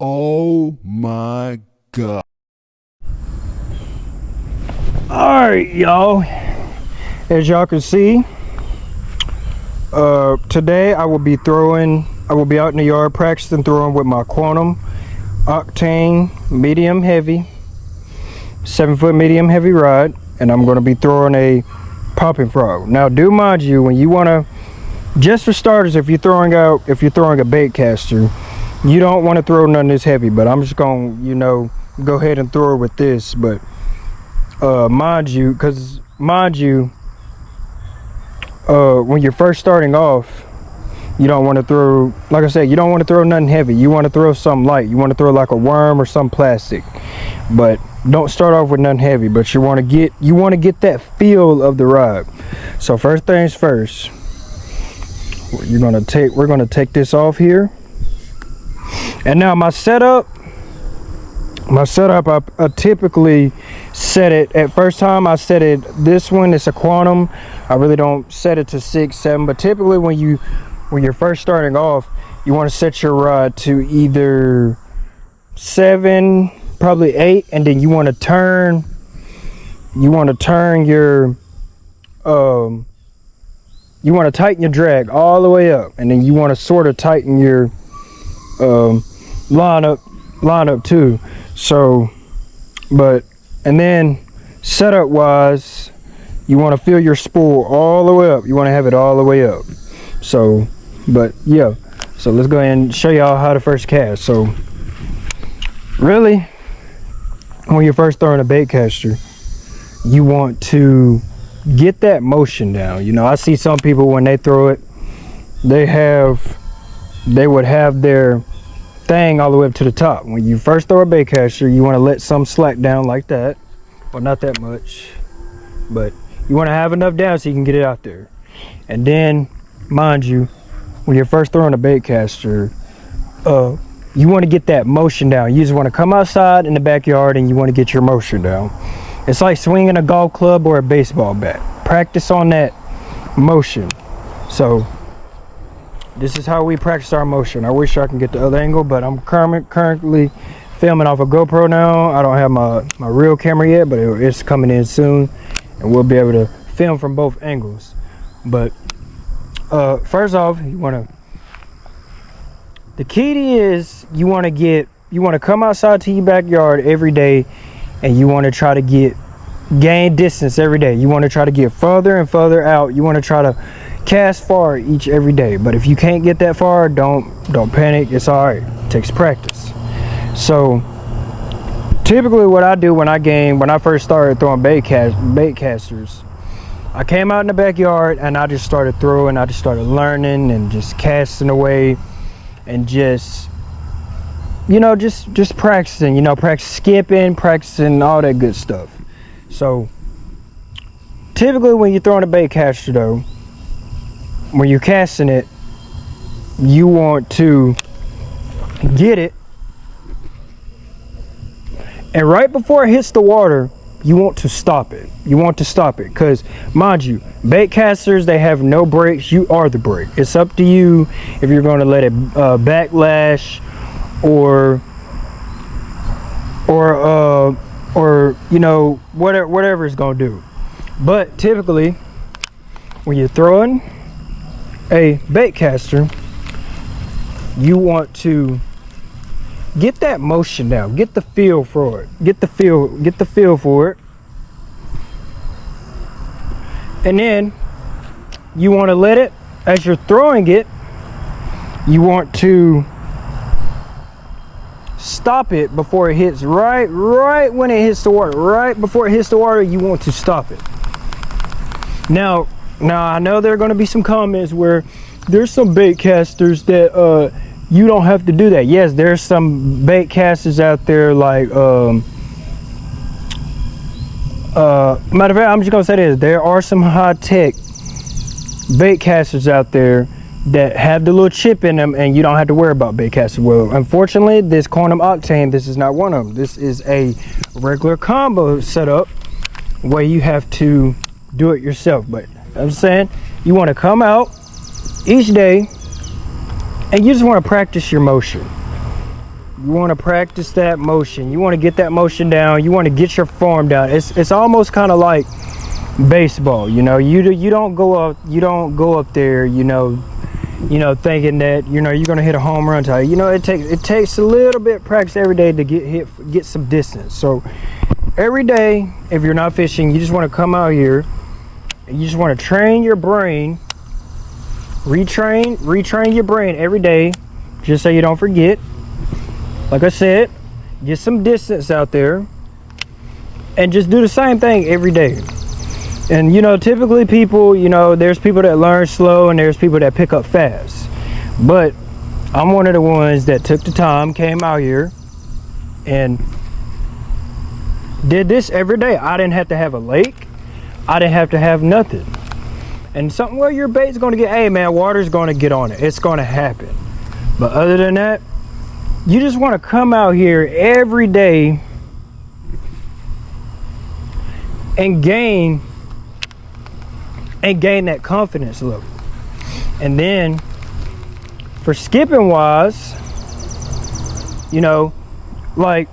Oh my God. Alright, y'all. As y'all can see, today I will be out in the yard practicing throwing with my Quantum Octane medium heavy, 7-foot medium heavy rod, and I'm going to be throwing a popping frog. Now, do mind you, when you want to, just for starters, if you're throwing a bait caster, you don't want to throw none this heavy, but I'm just going to, go ahead and throw it with this. But mind you, when you're first starting off, you don't want to throw, like I said, you don't want to throw nothing heavy. You want to throw something light. You want to throw like a worm or some plastic, but don't start off with nothing heavy. But you want to get that feel of the rod. So first things first, we're gonna take this off here. And now my setup, I typically set it, at first time I set it, this one, it's a Quantum. I really don't set it to 6, 7, but typically when you're first starting off, you want to set your rod to either 7, probably 8, and then you want to turn your, you want to tighten your drag all the way up, and then you want to sort of tighten your line up too. So, and then setup wise, you want to fill your spool all the way up. You want to have it all the way up. So, but yeah, so let's go ahead and show y'all how to first cast. So really, when you're first throwing a bait caster, you want to get that motion down. I see some people, when they throw it, they would have their thing all the way up to the top. When you first throw a bait caster, you want to let some slack down like that. Well, not that much, but you want to have enough down so you can get it out there. And then, mind you, when you're first throwing a bait caster, you want to get that motion down. You just want to come outside in the backyard and you want to get your motion down. It's like swinging a golf club or a baseball bat. Practice on that motion. So this is how we practice our motion. I wish I can get the other angle, but I'm currently filming off a GoPro now. I don't have my real camera yet, but it's coming in soon, and we'll be able to film from both angles. But first off, the key is you want to come outside to your backyard every day, and you want to try to gain distance every day. You want to try to get further and further out. You want to try to cast far every day. But if you can't get that far, don't panic. It's all right. It takes practice. So typically what I do when I first started throwing bait casters, I came out in the backyard and I just started throwing. I just started learning and just casting away and just practicing, practice skipping, practicing all that good stuff. So typically when you're throwing a bait caster though, when you're casting it, you want to get it, and right before it hits the water, you want to stop it. Because mind you, bait casters, they have no brakes. You are the brake. It's up to you if you're going to let it backlash or whatever it's going to do. But typically when you're throwing a bait caster, you want to get that motion down, get the feel for it, get the feel for it, and then you want to let it, as you're throwing it, you want to stop it before it hits, right when it hits the water. Right before it hits the water, you want to stop it. Now I know there are going to be some comments where there's some bait casters that you don't have to do that. Yes, there's some bait casters out there like matter of fact, I'm just gonna say this, there are some high-tech bait casters out there that have the little chip in them and you don't have to worry about bait casters. Well, unfortunately, this Quantum Octane, this is not one of them. This is a regular combo setup where you have to do it yourself. But I'm saying, you want to come out each day and you just want to practice your motion. You want to practice that motion. You want to get that motion down. You want to get your form down. It's almost kind of like baseball. You know, you don't go up there. You know, thinking that you're gonna hit a home run. You know, it takes a little bit of practice every day to get some distance. So every day, if you're not fishing, you just want to come out here and you just want to train your brain, retrain your brain every day, just so you don't forget. Like I said, get some distance out there and just do the same thing every day. And you know, typically people, you know, there's people that learn slow and there's people that pick up fast. But I'm one of the ones that took the time, came out here and did this every day. I didn't have to have a lake. I didn't have to have nothing. And something where your bait's gonna get, hey man, water's gonna get on it. It's gonna happen. But other than that, you just wanna come out here every day and gain that confidence level. And then for skipping wise, you know, like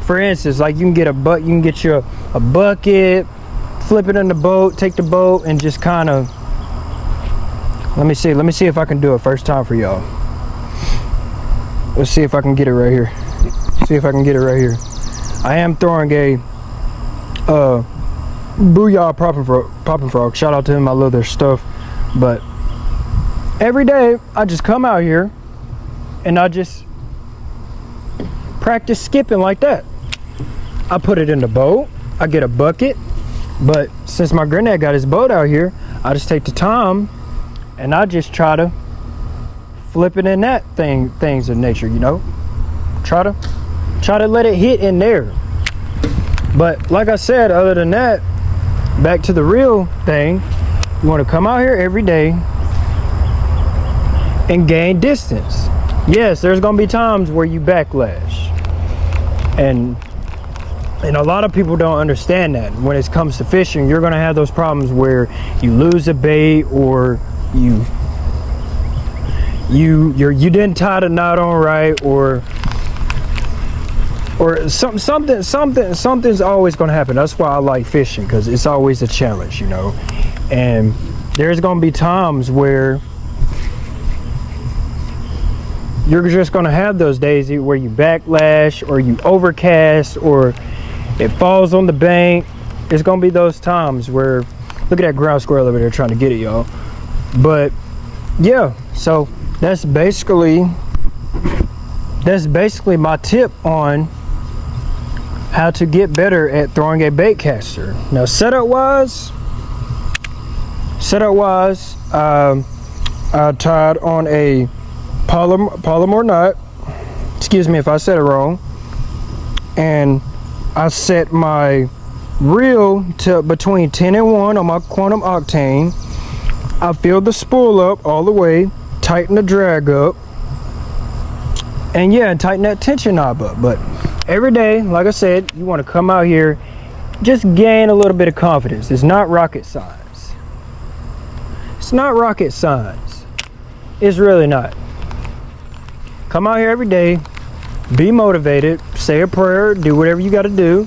for instance, like you can get you a bucket, flip it in the boat, take the boat and just kind of, let me see if I can do it first time for y'all. Let's see if I can get it right here. I am throwing a Booyah Popping Frog. Shout out to him, I love their stuff. But every day I just come out here and I just practice skipping like that. I put it in the boat, I get a bucket, but since my granddad got his boat out here, I just take the time and I just try to flip it in that things of nature, you know. Try to let it hit in there. But like I said, other than that, back to the real thing, you want to come out here every day and gain distance. Yes, there's gonna be times where you backlash, and a lot of people don't understand that. When it comes to fishing, you're gonna have those problems where you lose a bait, or you didn't tie the knot on right, or something's always going to happen. That's why I like fishing, because it's always a challenge, you know. And there's going to be times where you're just going to have those days where you backlash, or you overcast, or it falls on the bank. It's going to be those times where, look at that ground squirrel over there trying to get it, y'all. But yeah, so that's basically my tip on how to get better at throwing a bait caster. Now setup wise, I tied on a Palomar knot. Excuse me if I said it wrong. And I set my reel to between 10 and 1 on my Quantum Octane. I filled the spool up all the way, tighten the drag up, and yeah, tighten that tension knob up. But every day, like I said, you want to come out here, just gain a little bit of confidence. It's not rocket science. It's not rocket science. It's really not. Come out here every day, be motivated, say a prayer, do whatever you got to do,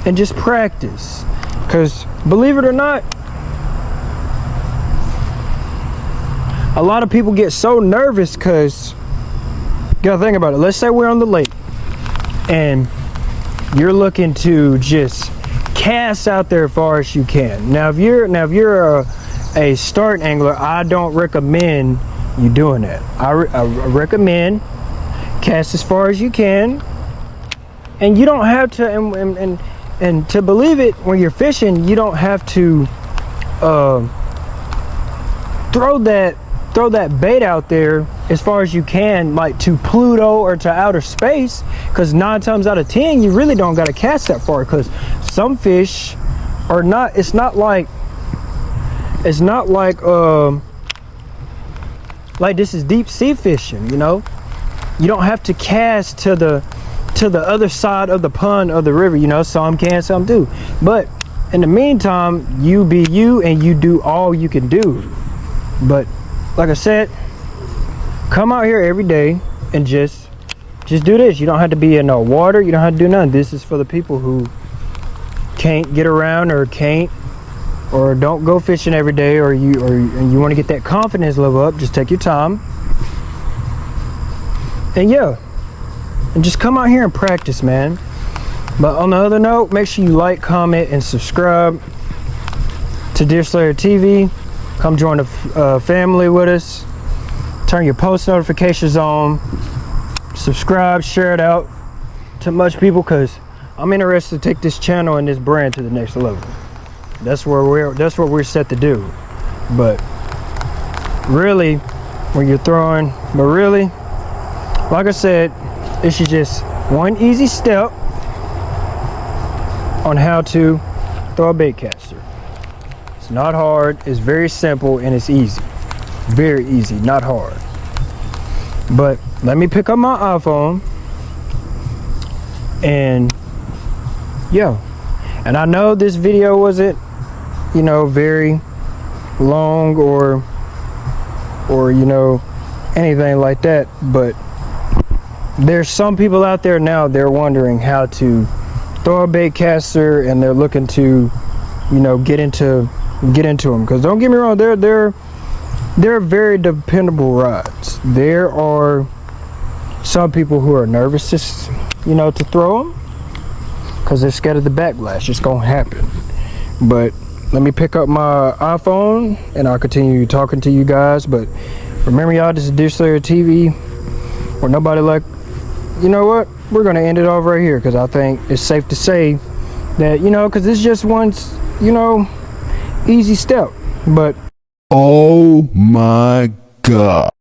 and just practice. Because believe it or not, a lot of people get so nervous because, you gotta think about it. Let's say we're on the lake and you're looking to just cast out there as far as you can. Now if you're a start angler, I don't recommend you doing that. I recommend cast as far as you can, and you don't have to, and to believe it, when you're fishing, you don't have to throw that bait out there as far as you can, like to Pluto or to outer space, because 9 times out of 10 you really don't got to cast that far, because some fish are not, it's not like this is deep sea fishing, you know. You don't have to cast to the other side of the pond or the river, you know. Some can, some do, but in the meantime, you be you and you do all you can do. But like I said, come out here every day and just just do this. You don't have to be in no water. You don't have to do nothing. This is for the people who can't get around or can't or don't go fishing every day, or you want to get that confidence level up. Just take your time. And yeah, and just come out here and practice, man. But on the other note, make sure you like, comment, and subscribe to Deer Slayer TV. Come join the family with us. Turn your post notifications on. Subscribe, share it out to much people, because I'm interested to take this channel and this brand to the next level. That's what we're set to do. But really, when you're throwing, like I said, this is just one easy step on how to throw a bait caster. It's not hard, it's very simple, and it's easy. Very easy, not hard. But let me pick up my iPhone, and yeah. And I know this video wasn't, you know, very long or you know, anything like that, but there's some people out there now, they're wondering how to throw a bait caster, and they're looking to, you know, get into them. Because don't get me wrong, they're very dependable rods. There are some people who are nervous to, you know, to throw them because they're scared of the backlash. It's gonna happen. But let me pick up my iPhone and I'll continue talking to you guys. But remember, y'all, this is Deer Slayer TV, where nobody like, you know what, we're gonna end it off right here, because I think it's safe to say that, you know, because it's just one, you know, easy step. But Oh my God.